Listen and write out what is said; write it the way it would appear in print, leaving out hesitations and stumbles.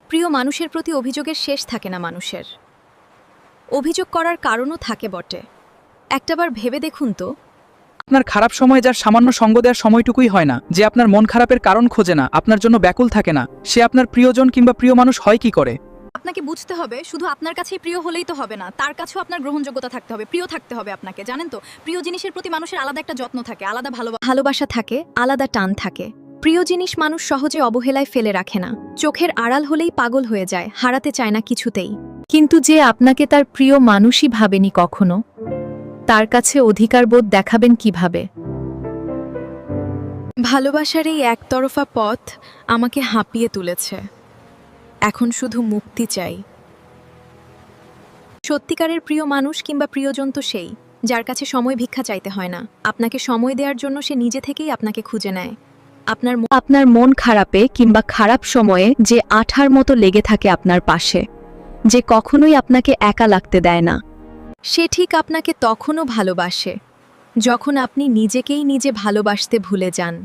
প্রিয় মানুষের প্রতি অভিযোগের শেষ থাকে না মানুষের। অভিযোগ করার কারণও থাকে বটে। একটাবার ভেবে দেখুন তো, আপনার খারাপ সময় যার সামান্য সঙ্গ দেওয়ার সময়টুকুই হয় না, যে আপনার মন খারাপের কারণ খোঁজে না, আপনার জন্য ব্যাকুল থাকে না, সে আপনার প্রিয়জন কিংবা প্রিয় মানুষ হয় কি করে? আপনাকে বুঝতে হবে শুধু আপনার কাছেই প্রিয় হলেই তো হবে না, তার কাছেও আপনার গ্রহণযোগ্যতা থাকতে হবে, প্রিয় থাকতে হবে আপনাকে। জানেন তো, প্রিয় জিনিসের প্রতি মানুষের আলাদা একটা যত্ন থাকে, আলাদা ভালোবাসা থাকে, আলাদা টান থাকে। প্রিয় জিনিস মানুষ সহজে অবহেলায় ফেলে রাখে না, চোখের আড়াল হলেই পাগল হয়ে যায়, হারাতে চায় না কিছুতেই। কিন্তু যে আপনাকে তার প্রিয় মানুষই ভাবেনি কখনো, তার কাছে অধিকারবোধ দেখাবেন কিভাবে? ভালোবাসার এই একতরফা পথ আমাকে হাঁপিয়ে তুলেছে। এখন শুধু মুক্তি চাই। সত্যিকারের প্রিয় মানুষ কিংবা প্রিয়জন তো সেই, যার কাছে সময় ভিক্ষা চাইতে হয় না, আপনাকে সময় দেওয়ার জন্য সে নিজে থেকেই আপনাকে খুঁজে নেয়। আপনার মন খারাপে কিংবা খারাপ সময়ে যে আঠার মতো লেগে থাকে আপনার পাশে, যে কখনোই আপনাকে একা লাগতে দেয় না। সে ঠিক আপনাকে তখনও ভালোবাসে, যখন আপনি নিজেকেই নিজে ভালোবাসতে ভুলে যান।